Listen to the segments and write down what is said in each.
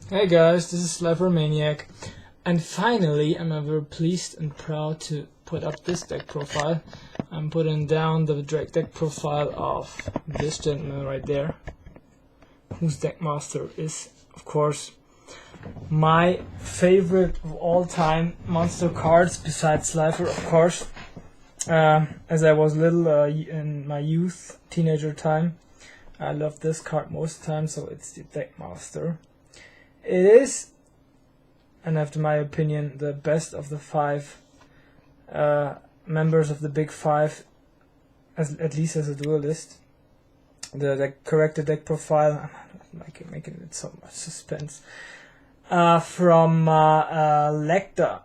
Hey guys, this is Slifer Maniac, and finally I'm very pleased and proud to put up this deck profile. I'm putting down the deck profile of this gentleman right there, whose deck master is, of course, my favorite of all time monster cards, besides Slifer, of course. As I was little in my youth, teenager time, I loved this card most of the time, so it's the deck master. It is, and after my opinion, the best of the five members of the big five, at least as a duelist. The corrected deck profile, I'm making it so much suspense, from Leicter.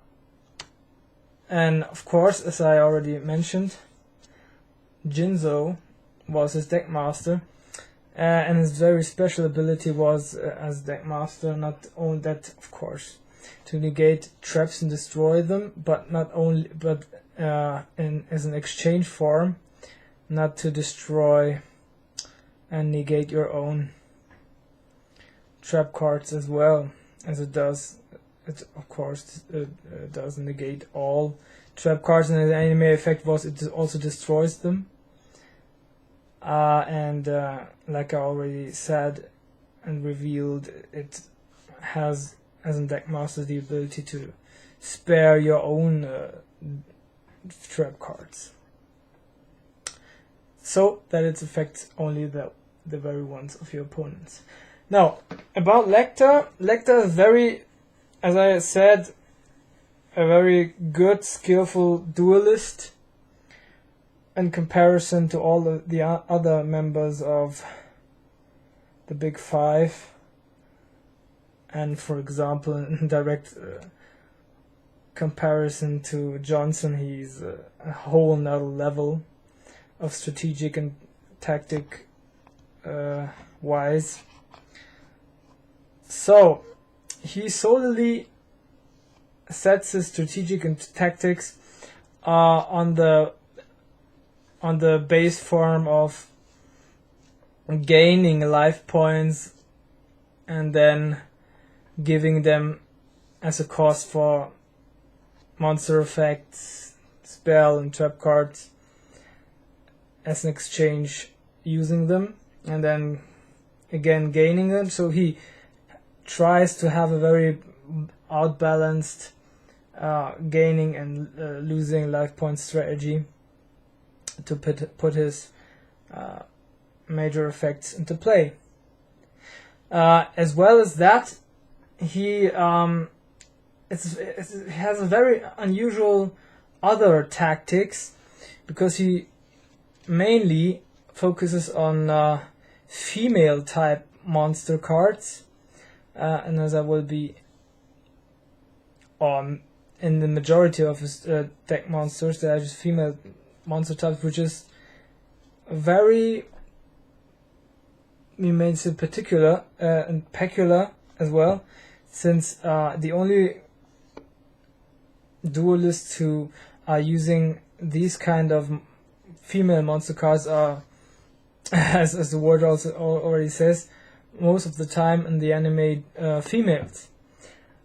And of course, as I already mentioned, Jinzo was his deck master. And his very special ability was, as deck master, not only that, of course, to negate traps and destroy them, but not only, but as an exchange form, not to destroy and negate your own trap cards as well, as it does. It of course does negate all trap cards, and the anime effect was it also destroys them. And like I already said and revealed, it has, as a deck master, the ability to spare your own trap cards, so that it affects only the very ones of your opponents. Now, about Leicter is very, as I said, a very good, skillful duelist in comparison to all the other members of the big five. And for example, in direct comparison to Johnson, he's a whole nother level of strategic and tactic wise. So he solely sets his strategic and tactics on the base form of gaining life points and then giving them as a cost for monster effects, spell and trap cards as an exchange, using them and then again gaining them. So he tries to have a very outbalanced gaining and losing life point strategy to put his major effects into play. As well as that, he has a very unusual other tactics, because he mainly focuses on female type monster cards, and as I will be in the majority of his deck monsters, they are just female monster types, which is very, we may say, particular and peculiar as well, since the only duelists who are using these kind of female monster cards are, as the word also already says, most of the time in the anime females,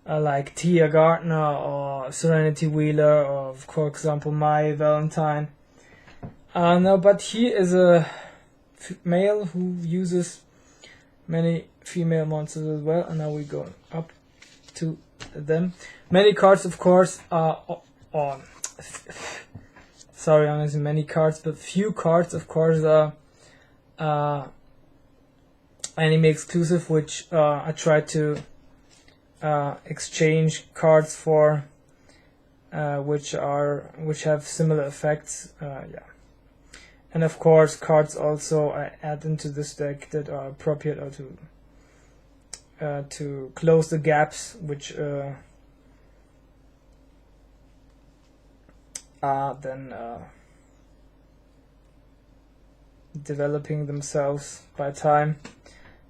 like Tia Gardner or Serenity Wheeler, or for example Mai Valentine. No, but he is a male who uses many female monsters as well, and now we go up to them. Many cards, of course, are on. Sorry, I'm using many cards, but few cards, of course, are anime exclusive, which I try to exchange cards for, which have similar effects. Yeah. And of course, cards also I add into this deck that are appropriate or to close the gaps, which are then developing themselves by time,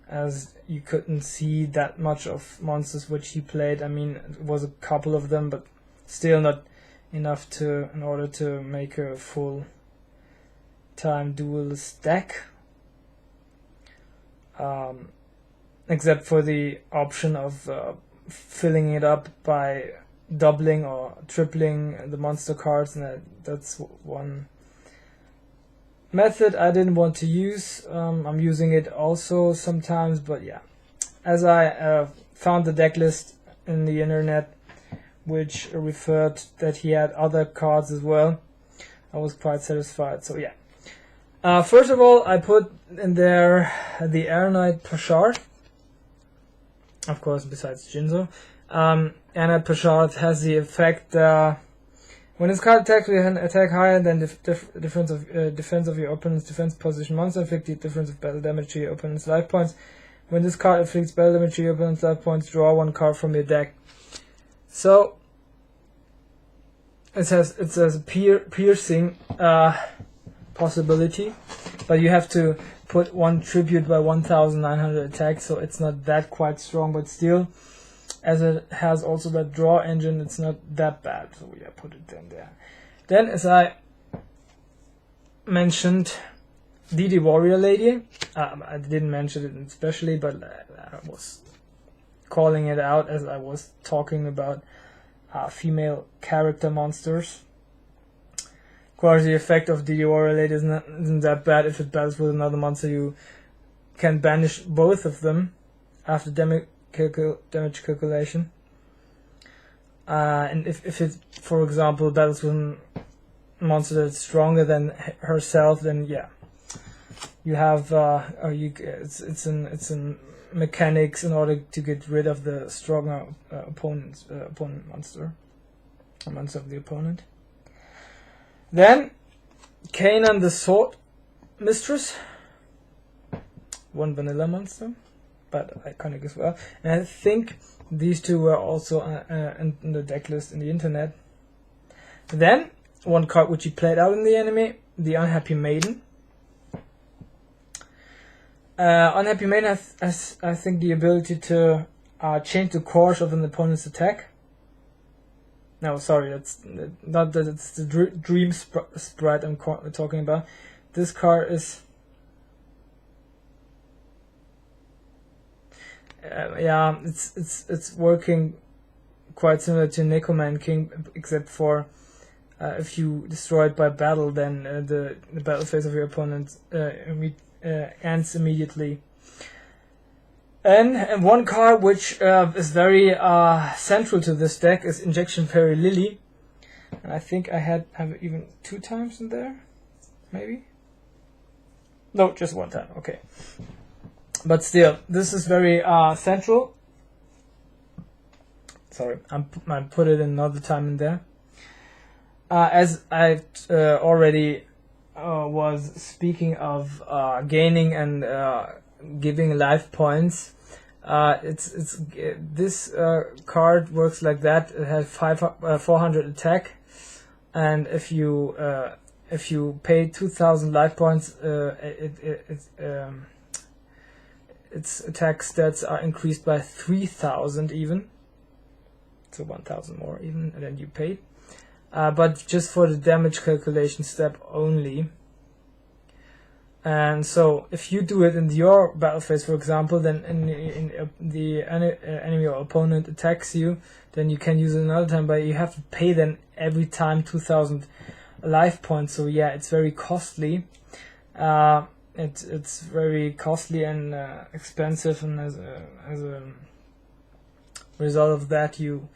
as you couldn't see that much of monsters which he played. I mean, it was a couple of them, but still not enough in order to make a full time duelist deck. except for the option of filling it up by doubling or tripling the monster cards, and that's one method I didn't want to use. I'm using it also sometimes, but yeah, as I found the deck list in the internet which referred that he had other cards as well, I was quite satisfied. So yeah, first of all, I put in there the Air Knight Pashard, of course, besides Jinzo. Air Knight Pashard has the effect when this card attacks with an attack higher than the defense of your opponent's defense position monster, inflict the difference of battle damage to your opponent's life points. When this card inflicts battle damage to your opponent's life points, draw one card from your deck. So it says a piercing possibility, but you have to put one tribute by 1900 attack, so it's not that quite strong, but still, as it has also that draw engine, it's not that bad. So yeah, put it in there. Then, as I mentioned, DD Warrior Lady. I didn't mention it especially, but I was calling it out as I was talking about female character monsters. Of course, the effect of DD Warrior Lady isn't that bad. If it battles with another monster, you can banish both of them after damage calculation. And if it, for example, battles with a monster that's stronger than herself, then yeah, you have it's in mechanics in order to get rid of the stronger opponent monster of the opponent. Then Kanan the Sword Mistress, one vanilla monster, but iconic as well. And I think these two were also in the deck list in the internet. Then one card which he played out in the anime, the Unhappy Maiden. Unhappy Maiden has I think the ability to change the course of an opponent's attack. No, sorry, that's not that. It's the Dream Sprite I'm talking about. This card is yeah, it's working quite similar to Nekoman King, except for if you destroy it by battle, then the battle phase of your opponent ends immediately. And one card which is very central to this deck is Injection Fairy Lily, and I think I have even 2 times in there, maybe. No, just 1 time. Okay, but still, this is very central. Sorry, I put it another time in there. As I already was speaking of gaining and giving life points. This card works like that. It has 400 attack, and if you pay 2,000 life points, its attack stats are increased by 3,000 even, so 1,000 more even than you paid. But just for the damage calculation step only. And so, if you do it in your battle phase, for example, then in the enemy or opponent attacks you, then you can use it another time, but you have to pay then every time 2,000 life points. So yeah, it's very costly. It's very costly and expensive, and as a result of that, you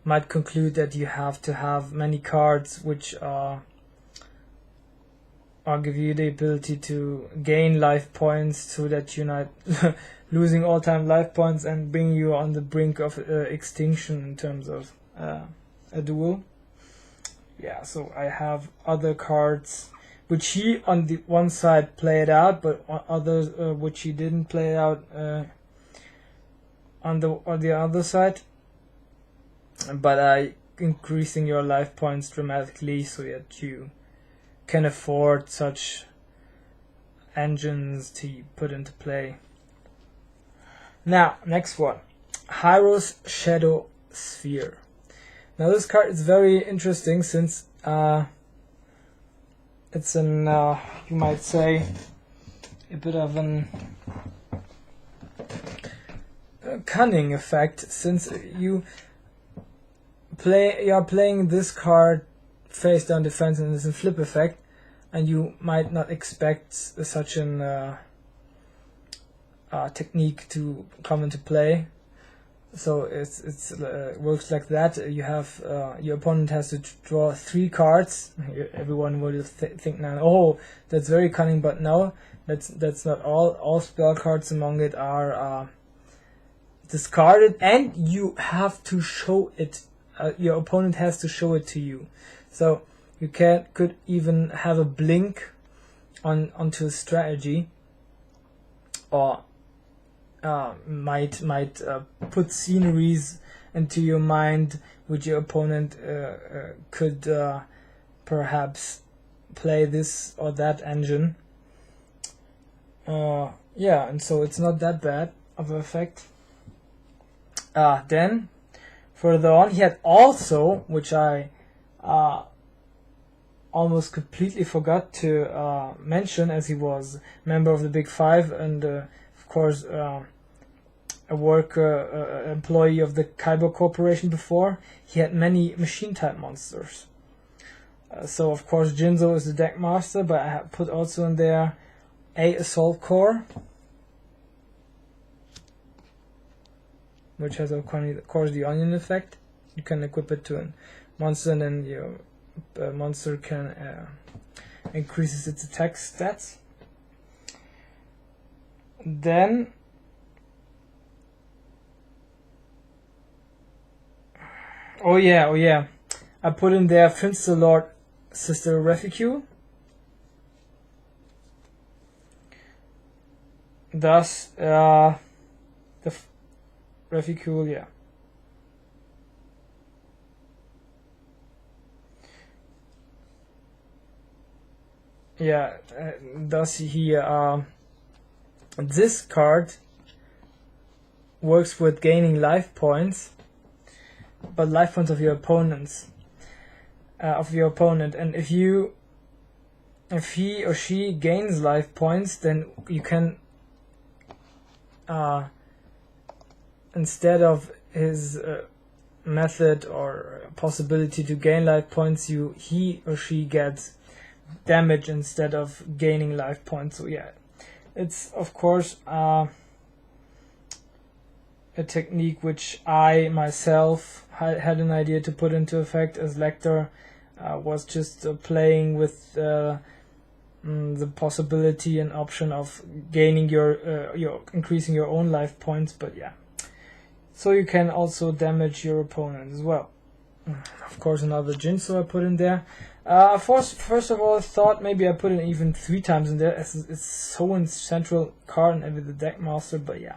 might conclude that you have to have many cards which are give you the ability to gain life points, so that you're not losing all-time life points and bring you on the brink of extinction in terms of a duel. Yeah, so I have other cards which he on the one side played out, but others which he didn't play out on the other side. But increasing your life points dramatically so that you can afford such engines to put into play. Now, next one, Hyros Shadow Sphere. Now this card is very interesting since it's an you might say a bit of an cunning effect, since you're playing this card face down defense and it's a flip effect, and you might not expect such an technique to come into play. So it's works like that. You have your opponent has to draw 3 cards. Everyone will think now, oh, that's very cunning, but no, that's not all. All spell cards among it are discarded, and you have to show it. Your opponent has to show it to you. So you could even have a blink onto a strategy, or might put sceneries into your mind which your opponent could perhaps play this or that engine. Yeah, and so it's not that bad of an effect. Then further on, he had also, which I almost completely forgot to mention, as he was member of the Big Five and of course a worker, employee of the Kaiba Corporation before, he had many machine type monsters. So of course Jinzo is the deck master, but I have put also in there a assault core, which has of course the onion effect. You can equip it to a monster, and then your monster can increases its attack stats. Then oh yeah, I put in there Finster Lord Sister Refuge. Thus the Refuge, thus he this card works with gaining life points, but life points of your opponent, and if he or she gains life points, then you can instead of his method or possibility to gain life points, he or she gets damage instead of gaining life points. So yeah, it's of course a technique which I myself had an idea to put into effect as leicter. Was just playing with the possibility and option of gaining your increasing your own life points, but yeah, so you can also damage your opponent as well. Of course, another Jinso I put in there. First of all, I thought maybe I put it even 3 times in there, as it's so in central card and with the deck master. But yeah,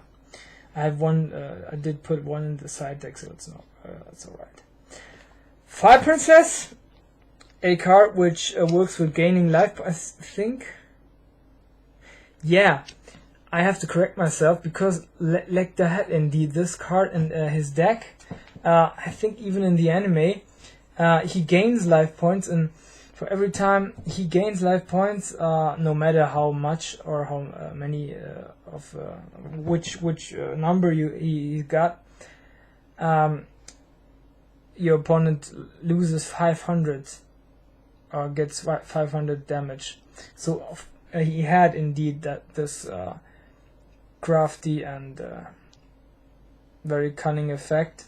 I have one. I did put one in the side deck, so it's not. That's all right. Fire Princess, a card which works with gaining life. I think. Yeah, I have to correct myself, because Leicter had indeed this card in his deck. I think even in the anime, he gains life points, and for every time he gains life points, no matter how much or how many of which number he got, your opponent loses 500 or gets 500 damage. So he had indeed this crafty and very cunning effect.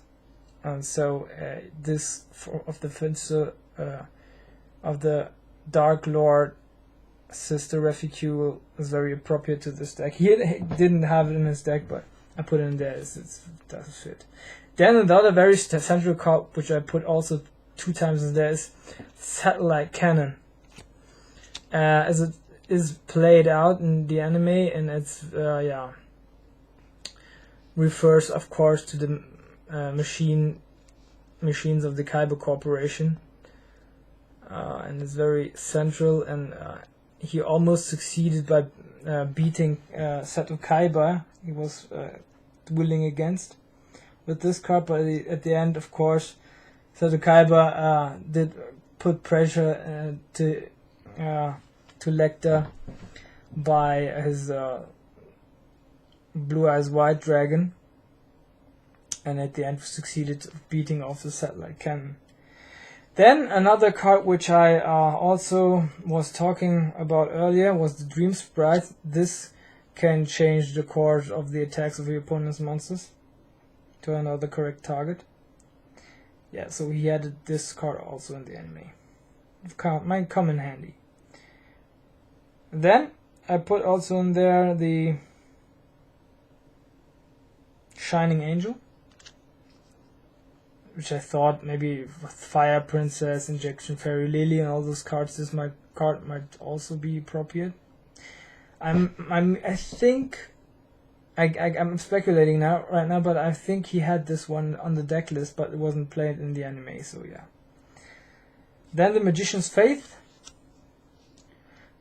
And so this of the Finster of the Dark Lord Sister Refuge is very appropriate to this deck. He didn't have it in his deck, but I put it in there. It does fit. Then another very central card, which I put also 2 times in there, is Satellite Cannon. As it is played out in the anime, and it's refers of course to the machines of the Kaiba Corporation, and it's very central, and he almost succeeded by beating Seto Kaiba he was dueling against with this card, but at the end, of course, Seto Kaiba did put pressure to Leicter by his Blue Eyes White Dragon. and at the end succeeded beating off the satellite cannon. Then another card which I also was talking about earlier was the Dream Sprite. This can change the course of the attacks of your opponent's monsters to another correct target. Yeah, so he added this card also in the anime. It might come in handy. Then I put also in there the Shining Angel, which I thought maybe with Fire Princess, Injection Fairy Lily, and all those cards, this card might also be appropriate. I think I'm speculating right now, but I think he had this one on the deck list, but it wasn't played in the anime. So yeah. Then the Magician's Faith.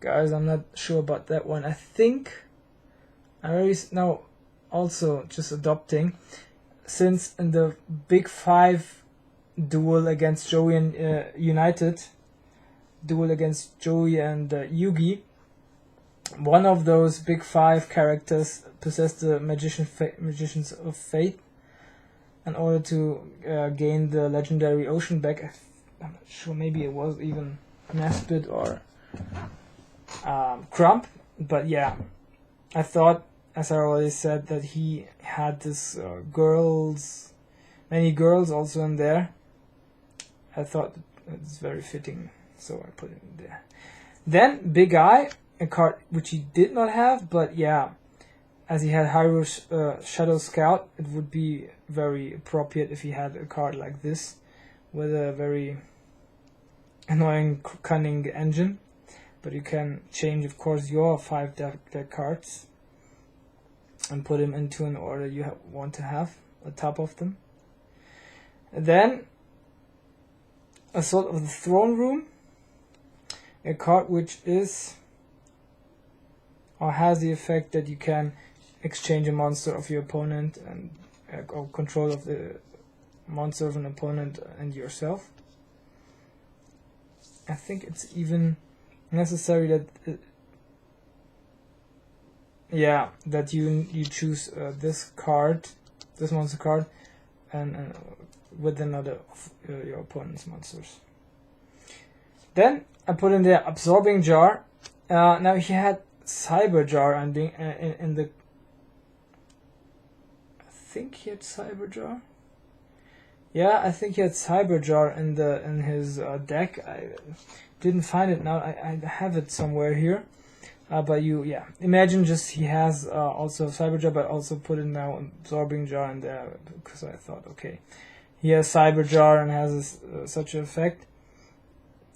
Guys, I'm not sure about that one. I think I already now also just adopting, since in the Big Five duel against Joey and United, duel against Joey and Yugi, one of those Big Five characters possessed the Magicians of Faith in order to gain the legendary Ocean back. I'm not sure, maybe it was even Nesbit or Crump, but yeah, I thought, as I already said, that he had this many girls also in there. I thought it's very fitting, so I put it in there. Then Big Eye, a card which he did not have, but yeah, as he had Hyru's Shadow Scout, it would be very appropriate if he had a card like this with a very annoying, cunning engine. But you can change, of course, your 5 deck cards and put them into an order you want to have on top of them. And then Assault of the Throne Room, a card which is or has the effect that you can exchange a monster of your opponent and or control of the monster of an opponent and yourself. I think it's even necessary that that you choose this monster card and with another of your opponent's monsters. Then I put in the Absorbing Jar. Now he had Cyber Jar in the I think he had Cyber Jar. Yeah, I think he had Cyber Jar in his deck. I didn't find it now. I have it somewhere here. But imagine just he has also Cyber Jar, but also put in now Absorbing Jar in there, because I thought, okay, he has Cyber Jar and has such an effect.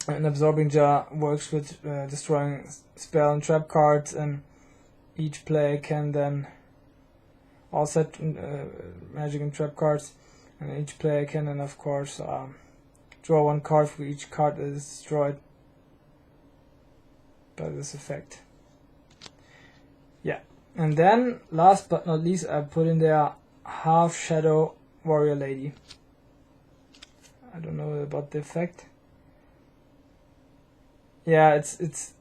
An Absorbing Jar works with destroying spell and trap cards, and each player can then all set magic and trap cards, and each player can then of course draw one card for each card that is destroyed by this effect. Yeah, and then last but not least, I put in there Half Shadow Warrior Lady. I don't know about the effect. Yeah, it's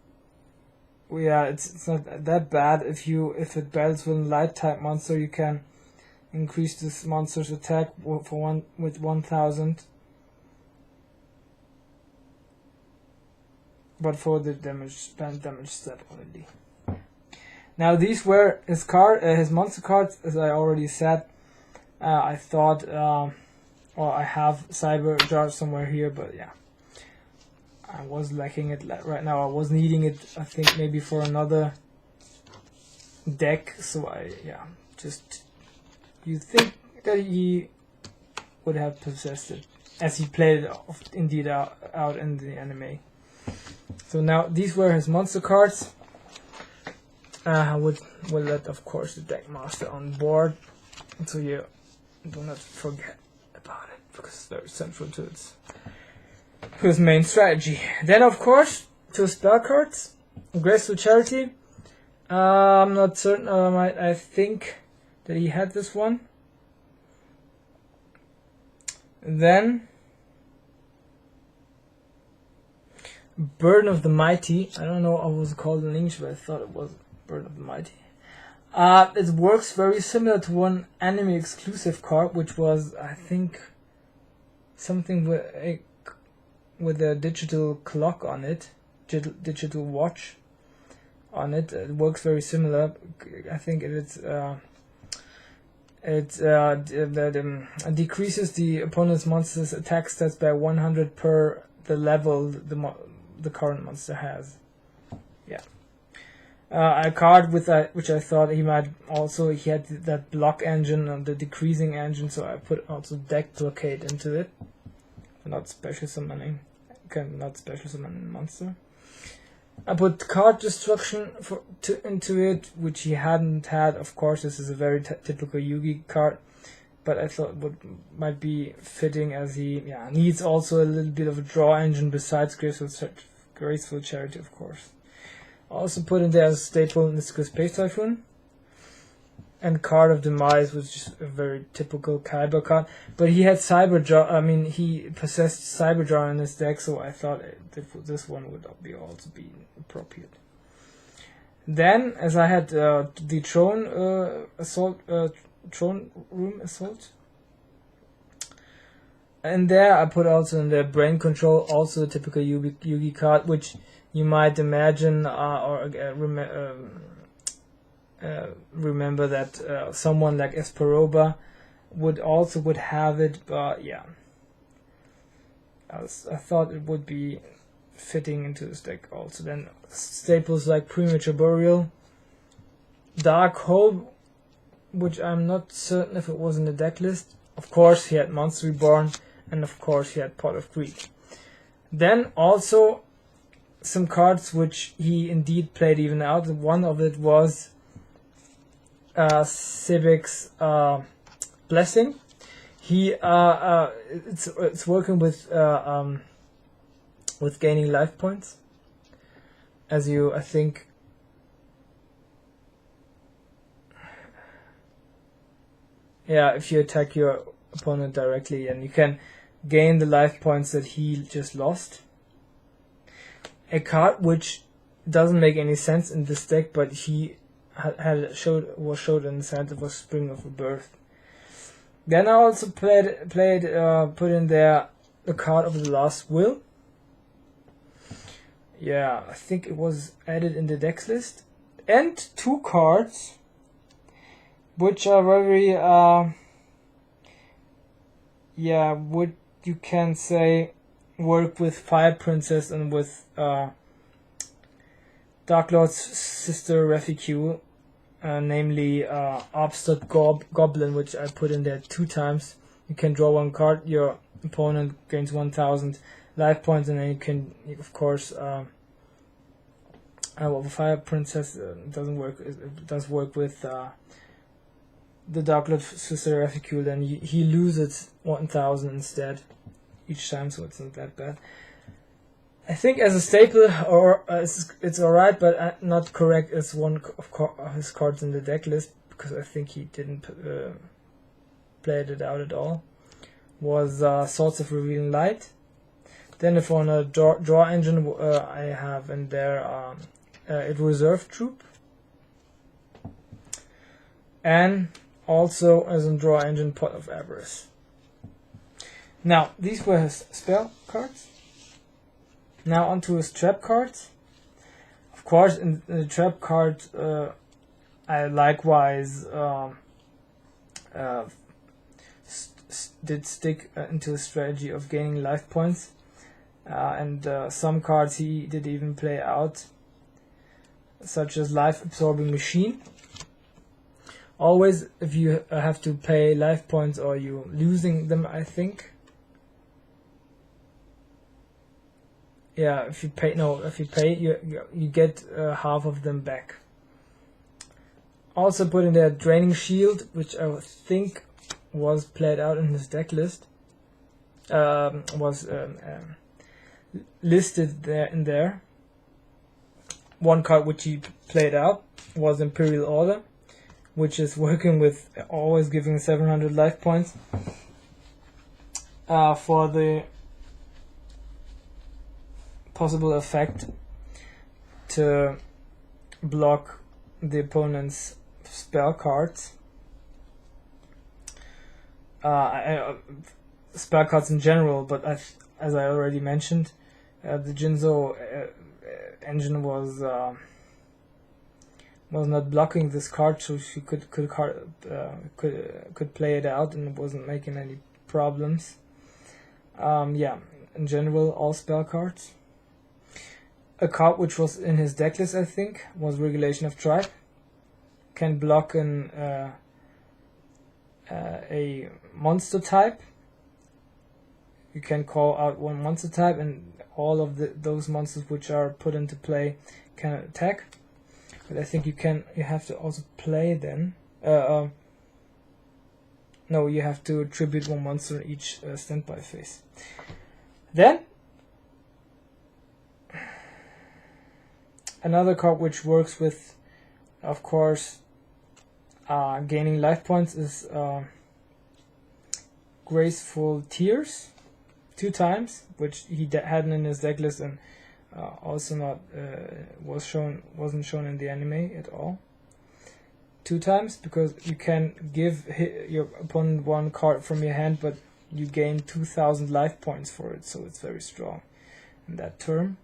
not that bad. If it battles with a light type monster, you can increase this monster's attack with 1,000. But for the damage stat only. Now these were his monster cards, as I already said. I thought, or I have Cyber Jar somewhere here, but yeah, I was lacking it right now. I was needing it, I think, maybe for another deck. So you think that he would have possessed it, as he played it indeed out in the anime. So now these were his monster cards. I will let, of course, the deck master on board, so you do not forget about it, because it's very central to his main strategy. Then, of course, 2 spell cards. Graceful Charity. I'm not certain. I think that he had this one. Then Burden of the Mighty. I don't know what it was called in English, but I thought it was Burden of the Mighty. It works very similar to one anime exclusive card, which was, I think, something with a digital clock on it, digital watch on it. It works very similar. I think it decreases the opponent's monster's attack stats by 100 per the level the current monster has. Yeah. A card with that, which I thought he might also, he had that block engine and the decreasing engine, so I put also deck blockade into it. Not special summoning, not special summoning monster. I put card destruction into it, which he hadn't had. Of course, this is a very typical Yugi card, but I thought might be fitting as he needs also a little bit of a draw engine besides graceful charity, of course. Also put in there as a staple Mystical Space Typhoon. And Card of Demise, which is a very typical Kaiba card. But he had he possessed Cyberjaw in his deck, so I thought this one would also be appropriate. Then, as I had the Throne Room Assault, and there I put also in there Brain Control, also a typical Yugi card, which you might imagine remember that someone like Esperoba would have it, but yeah, I thought it would be fitting into this deck also. Then staples like Premature Burial, Dark Hole, which I'm not certain if it was in the deck list. Of course he had Monster Reborn, and of course he had Pot of Greed. Then also some cards which he indeed played even out. One of it was Civic's Blessing. He it's working with gaining life points, as you, I think, if you attack your opponent directly, and you can gain the life points that he just lost. A card which doesn't make any sense in this deck, but he was showed in the center, was Spring of Rebirth. Then I also put in there the card of the Last Will. Yeah, I think it was added in the deck list. And two cards which are very what you can say work with Fire Princess and with Dark Lord's sister Reficule, namely Obstinate Goblin, which I put in there 2 times. You can draw 1 card, your opponent gains 1000 life points, and then you can, of course, Fire Princess doesn't work. It does work with the Dark Lord's sister Reficule, and he loses 1000 instead each time, so it's not that bad. I think as a staple, it's alright, but not correct as one of his cards in the deck list, because I think he didn't play it out at all, was Swords of Revealing Light. Then if on a draw engine, I have in there a Reserve Troop. And also as a draw engine, Pot of Avarice. Now, these were his spell cards. Now onto his trap cards. Of course, in the trap card, I likewise did stick into a strategy of gaining life points, and some cards he did even play out, such as Life Absorbing Machine. Always, if you have to pay life points or you're losing them, I think. Yeah, if you pay, you get half of them back. Also put in there Draining Shield, which I think was played out in his deck list. Was listed there. One card which he played out was Imperial Order, which is working with always giving 700 life points for the possible effect to block the opponent's spell cards. Spell cards in general, but as I already mentioned, the Jinzo engine was not blocking this card, so she could play it out, and it wasn't making any problems. Yeah, in general, all spell cards. A card which was in his deck list, I think, was Regulation of Tribe. Can block a monster type. You can call out one monster type, and all of those monsters which are put into play can attack. But I think you have to also play then. No, you have to tribute one monster in each standby phase. Then another card which works with, of course, gaining life points is Graceful Tears, 2 times, which he hadn't in his deck list, and also not wasn't shown in the anime at all. 2 times, because you can give your opponent one card from your hand, but you gain 2,000 life points for it, so it's very strong in that term.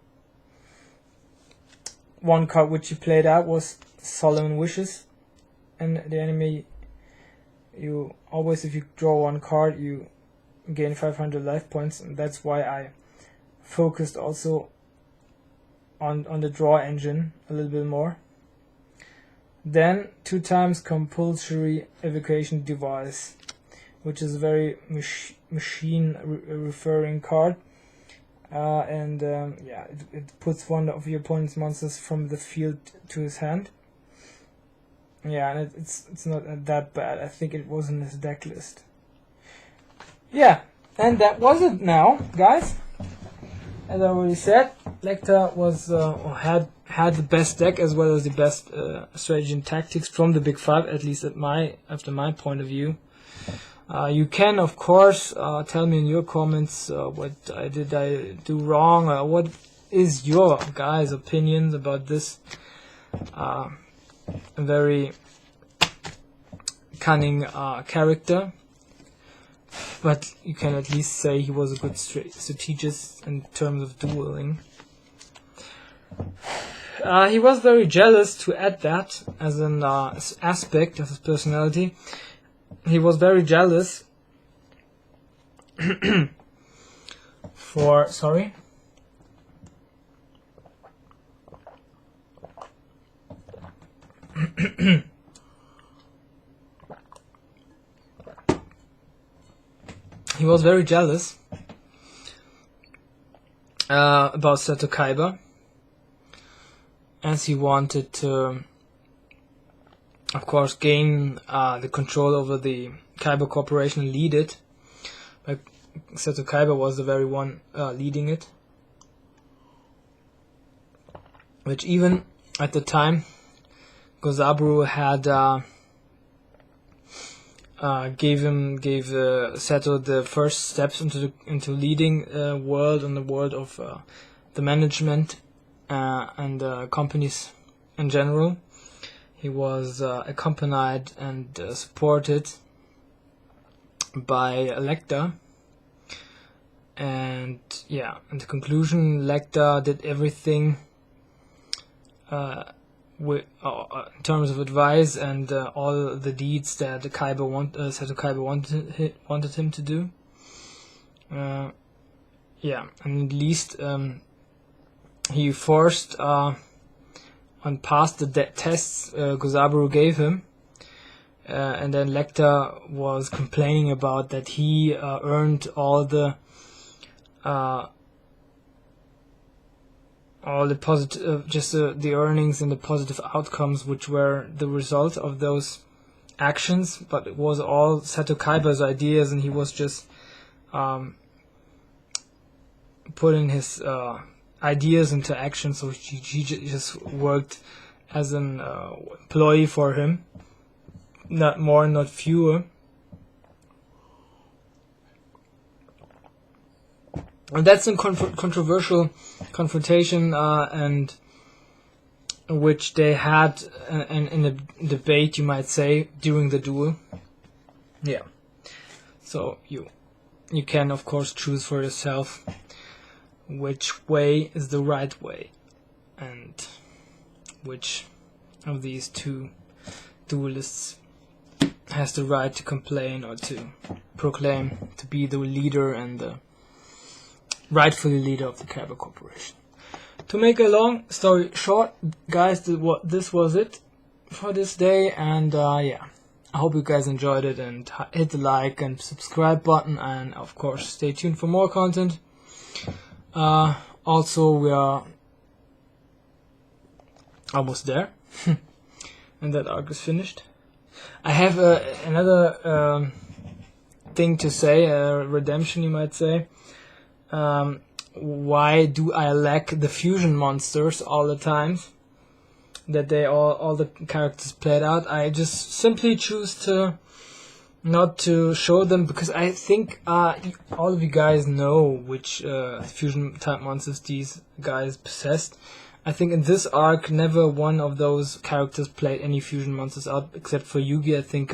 One card which you played out was Solemn Wishes. In the anime, you always, if you draw one card, you gain 500 life points, and that's why I focused also on the draw engine a little bit more. Then 2 times Compulsory Evacuation Device, which is a very machine referring card, and yeah, it puts one of your opponent's monsters from the field to his hand. Yeah, and it's not that bad. I think it was in his deck list. Yeah, and that was it now, guys. As I already said, Leicter was had the best deck as well as the best strategy and tactics from the Big Five, at least after my point of view. You can, of course, tell me in your comments what I do wrong, or what is your guys' opinions about this very cunning character. But you can at least say he was a good strategist in terms of dueling. He was very jealous, to add that as an aspect of his personality. He was very jealous sorry. He was very jealous about Seto Kaiba, as he wanted to, of course, gain the control over the Kaiba corporation and lead it. But Seto Kaiba was the very one leading it, which even at the time Gozaburo had gave Seto the first steps into leading world, on the world of the management and companies in general. He was accompanied and supported by Leicter, and yeah, in the conclusion, Leicter did everything in terms of advice and all the deeds that Seto Kaiba wanted him to do. Yeah, and at least he forced and passed the tests Gozaburo gave him, and then Leicter was complaining about that he earned all the positive, just the earnings and the positive outcomes which were the result of those actions, but it was all Seto Kaiba's ideas, and he was just putting his ideas into action, so he just worked as an employee for him, not more, not fewer. And that's a controversial confrontation, and which they had in a debate, you might say, during the duel. Yeah. So you can of course choose for yourself which way is the right way, and which of these two duelists has the right to complain or to proclaim to be the leader and the rightfully leader of the kaiba corporation. To make a long story short, guys, this was it for this day, and yeah, I hope you guys enjoyed it, and hit the like and subscribe button, and of course stay tuned for more content. Also, we are almost there, and that arc is finished. I have another thing to say, redemption, you might say. Why do I lack the fusion monsters all the time? That they all the characters played out. I just simply choose to not to show them, because I think all of you guys know which fusion type monsters these guys possessed. I think in this arc never one of those characters played any fusion monsters out except for Yugi. I think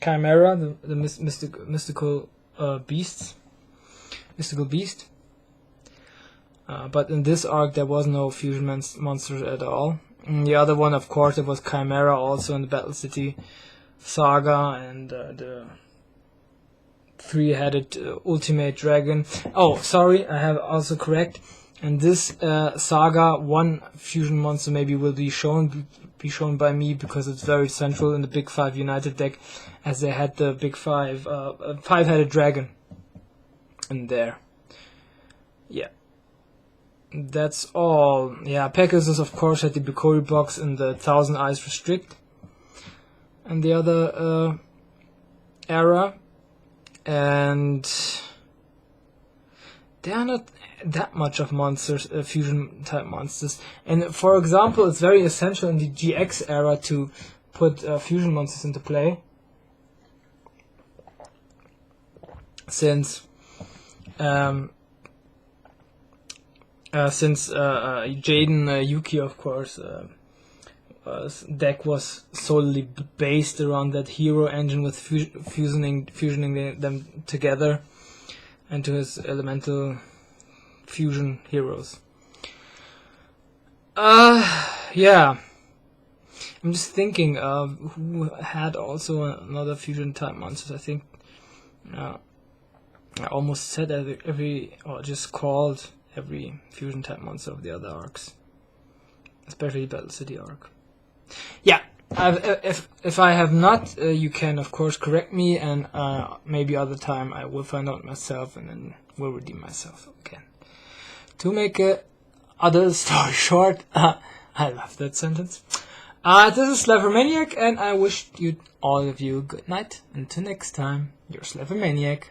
Chimera, the mystical beast. But in this arc there was no fusion monsters at all. And the other one, of course, it was Chimera, also in the Battle City saga, and the three-headed ultimate dragon. Oh, sorry, I have also correct. In this saga, one fusion monster maybe will be shown by me, because it's very central in the Big Five United deck, as they had the Big Five five-headed dragon in there. Yeah. That's all. Yeah, Pegasus of course had the Bikori box in the 1000 Eyes Restrict and the other era, and there are not that much of monsters, fusion type monsters. And for example, it's very essential in the GX era to put fusion monsters into play, since Jaden Yuki, of course, deck was solely based around that hero engine, with fusioning them together into his elemental fusion heroes. Yeah. I'm just thinking who had also another fusion type monsters. I think I almost said just called every fusion type monster of the other arcs, especially Battle City arc. Yeah, if I have not, you can of course correct me, and maybe other time I will find out myself and then will redeem myself again. To make a other story short, I love that sentence. This is Slavermaniac, and I wish all of you good night. Until next time, your Slavermaniac.